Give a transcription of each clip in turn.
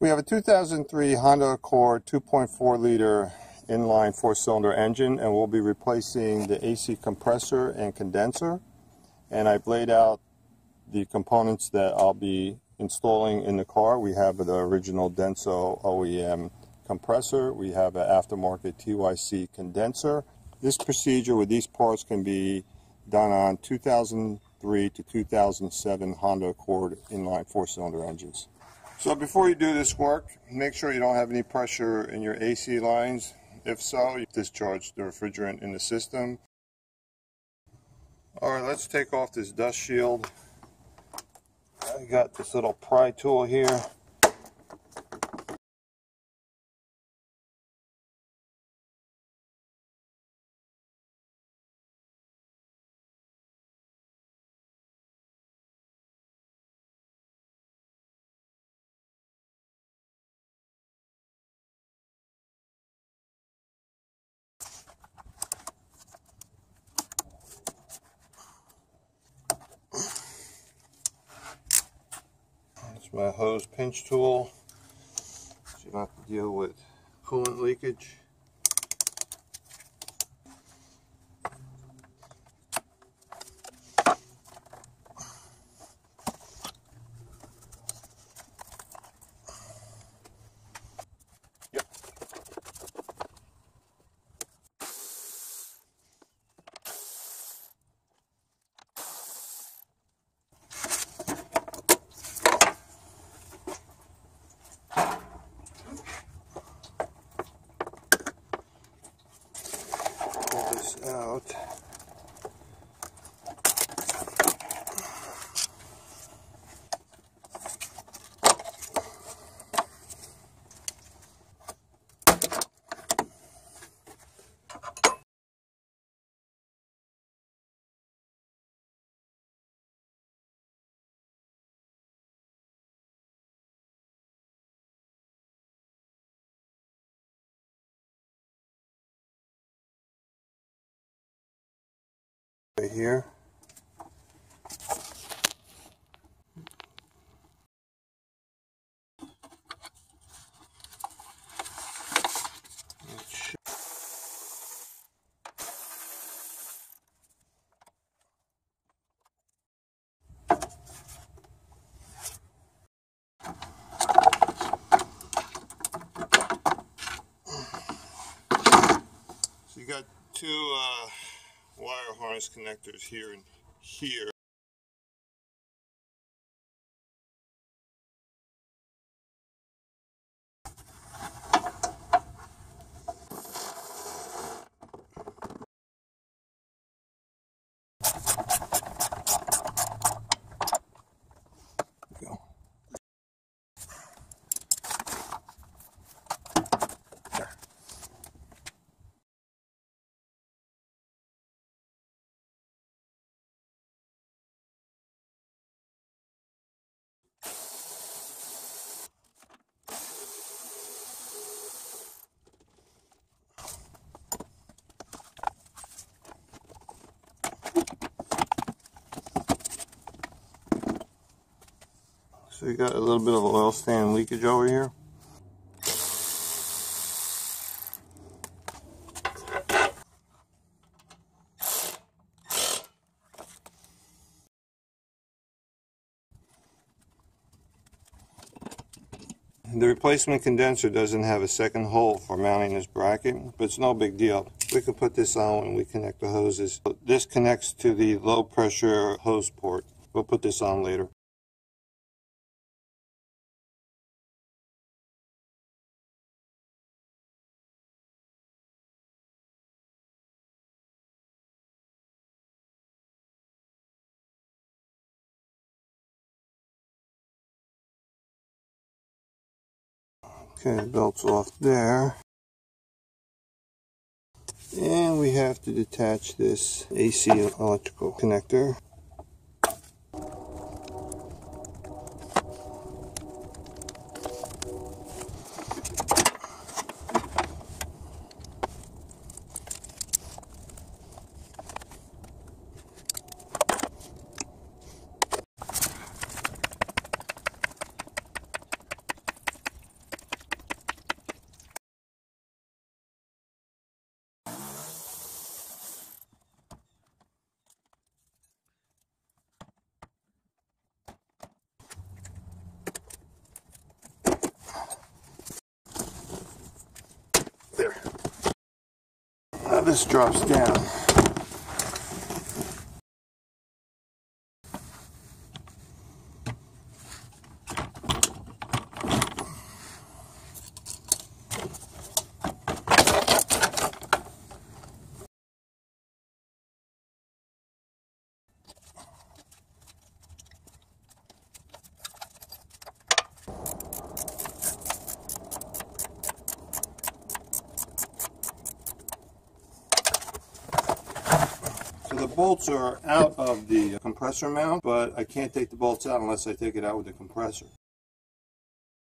We have a 2003 Honda Accord 2.4 liter inline four-cylinder engine, and we'll be replacing the AC compressor and condenser. And I've laid out the components that I'll be installing in the car. We have the original Denso OEM compressor. We have an aftermarket TYC condenser. This procedure with these parts can be done on 2003 to 2007 Honda Accord inline four-cylinder engines. So before you do this work, make sure you don't have any pressure in your AC lines. If so, you discharge the refrigerant in the system. Alright, let's take off this dust shield. I got this little pry tool here. That's my hose pinch tool, so you don't have to deal with coolant leakage. Yep. Pull this out. Right here. So you got two wire harness connectors here and here. Go. There. So you got a little bit of oil stand leakage over here. The replacement condenser doesn't have a second hole for mounting this bracket, but it's no big deal. We can put this on when we connect the hoses. This connects to the low pressure hose port. We'll put this on later. Okay, the belt's off there. And we have to detach this AC electrical connector. this drops down. So the bolts are out of the compressor mount, but I can't take the bolts out unless I take it out with the compressor.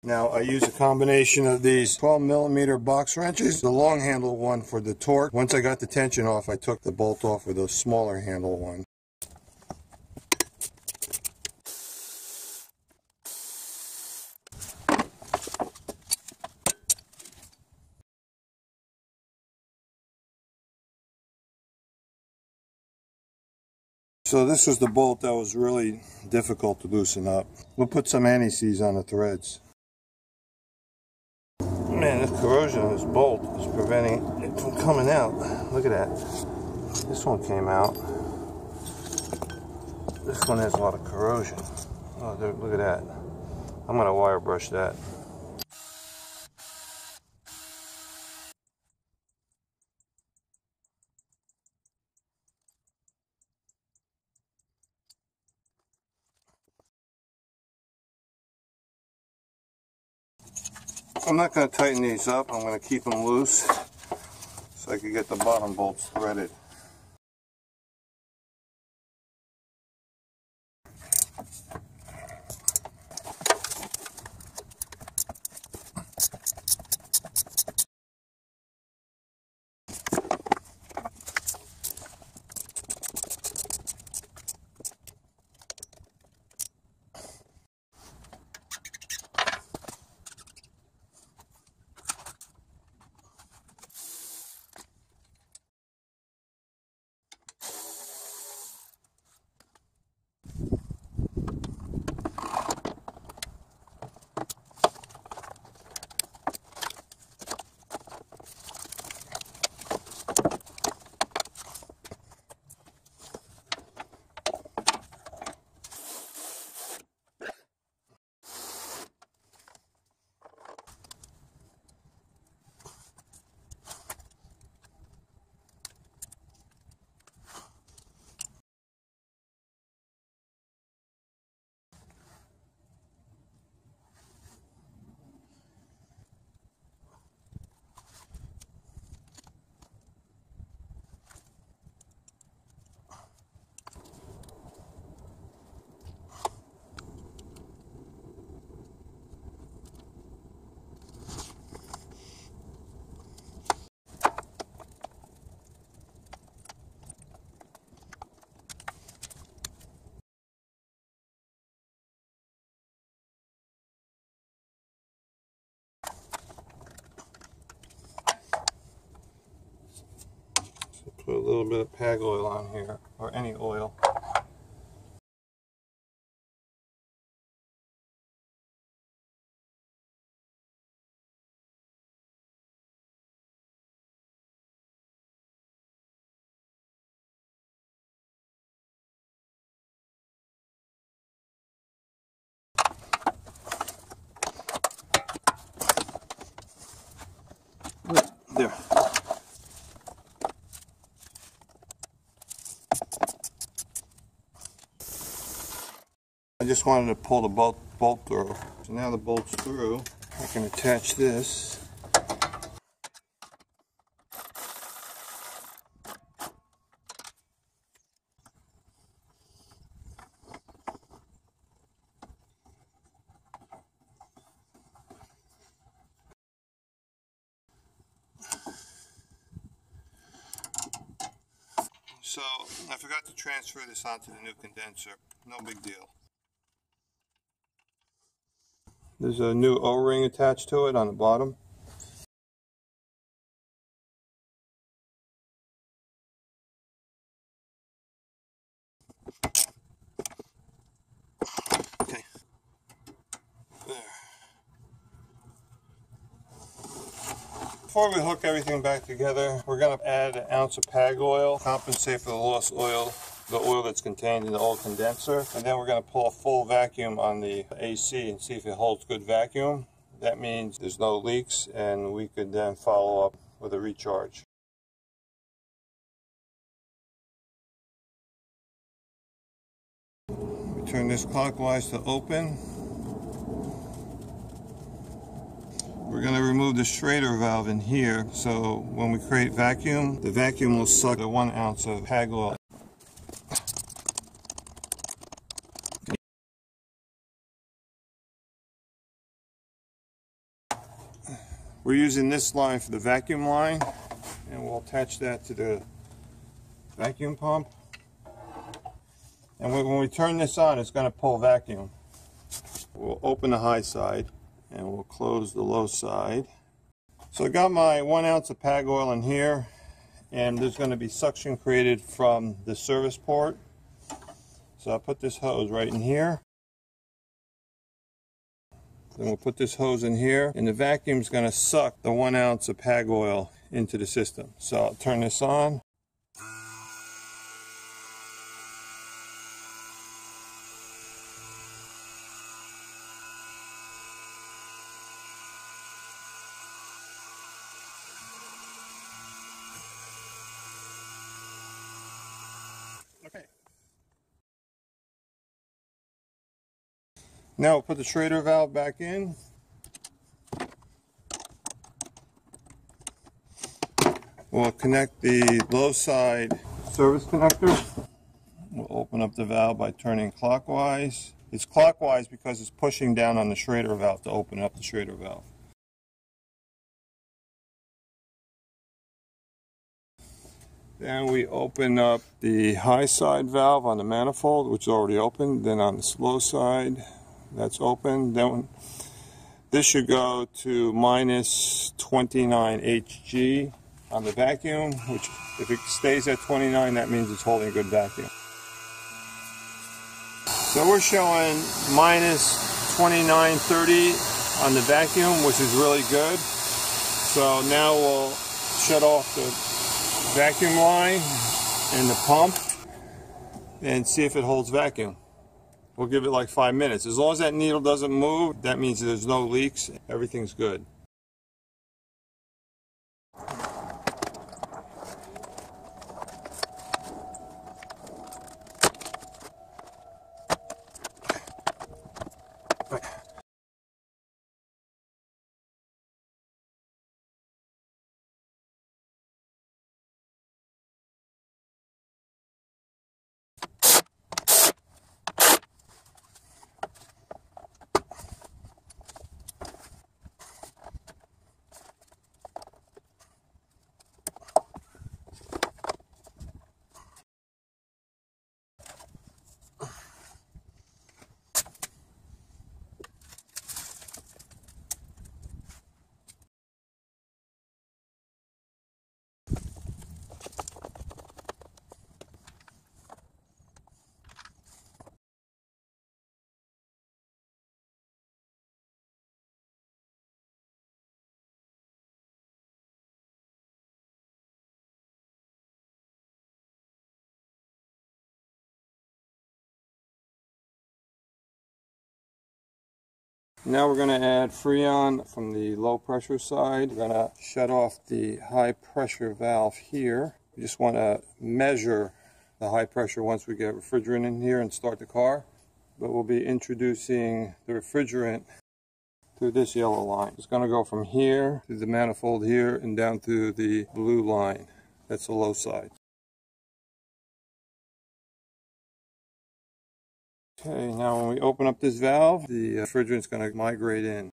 Now I use a combination of these 12mm box wrenches, the long handle one for the torque. Once I got the tension off, I took the bolt off with a smaller handle one. So this was the bolt that was really difficult to loosen up. We'll put some anti-seize on the threads. Man, this corrosion on this bolt is preventing it from coming out. Look at that. This one came out. This one has a lot of corrosion. Oh, there, look at that. I'm going to wire brush that. I'm not going to tighten these up. I'm going to keep them loose so I can get the bottom bolts threaded. Put a little bit of PAG oil on here, or any oil. There. I just wanted to pull the bolt through. So now the bolt's through, I can attach this. So I forgot to transfer this onto the new condenser. No big deal. There's a new O-ring attached to it on the bottom. Okay. There. Before we hook everything back together, we're going to add an ounce of PAG oil, compensate for the lost oil, the oil that's contained in the old condenser, and then we're going to pull a full vacuum on the AC and see if it holds good vacuum. That means there's no leaks, and we could then follow up with a recharge. We turn this clockwise to open. We're going to remove the schrader valve in here, so when we create vacuum, the vacuum will suck the 1 ounce of PAG oil. We're using this line for the vacuum line, and we'll attach that to the vacuum pump. And when we turn this on, it's going to pull vacuum. We'll open the high side and we'll close the low side. So I got my 1 ounce of PAG oil in here, and there's going to be suction created from the service port. So I'll put this hose right in here. Then we'll put this hose in here, and the vacuum is going to suck the 1 ounce of PAG oil into the system. So I'll turn this on. Okay. Now we'll put the schrader valve back in. We'll connect the low side service connector. We'll open up the valve by turning clockwise. It's clockwise because it's pushing down on the schrader valve to open up the schrader valve. Then we open up the high side valve on the manifold, which is already open. Then on the low side, that's open. Then this should go to minus 29 Hg on the vacuum, which if it stays at 29, that means it's holding a good vacuum. So we're showing minus 2930 on the vacuum, which is really good. So now we'll shut off the vacuum line and the pump and see if it holds vacuum. We'll give it like 5 minutes. As long as that needle doesn't move, that means there's no leaks, everything's good. Now we're going to add Freon from the low pressure side. We're going to shut off the high pressure valve here. We just want to measure the high pressure once we get refrigerant in here and start the car. But we'll be introducing the refrigerant through this yellow line. It's going to go from here to the manifold here and down to the blue line. That's the low side. Okay, now when we open up this valve, the refrigerant is going to migrate in.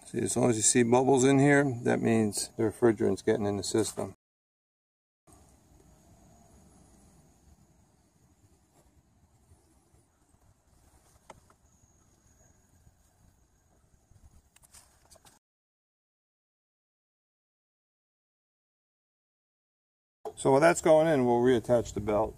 See, as long as you see bubbles in here, that means the refrigerant's getting in the system. So while that's going in, we'll reattach the belt.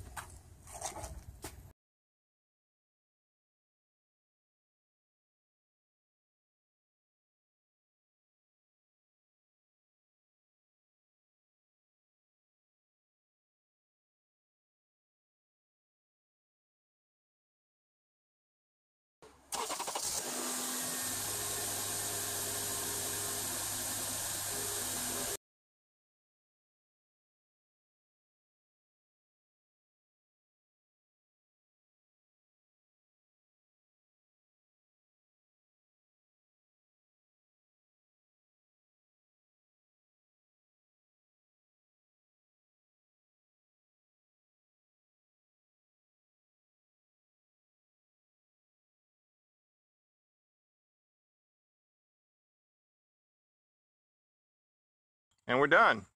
and we're done.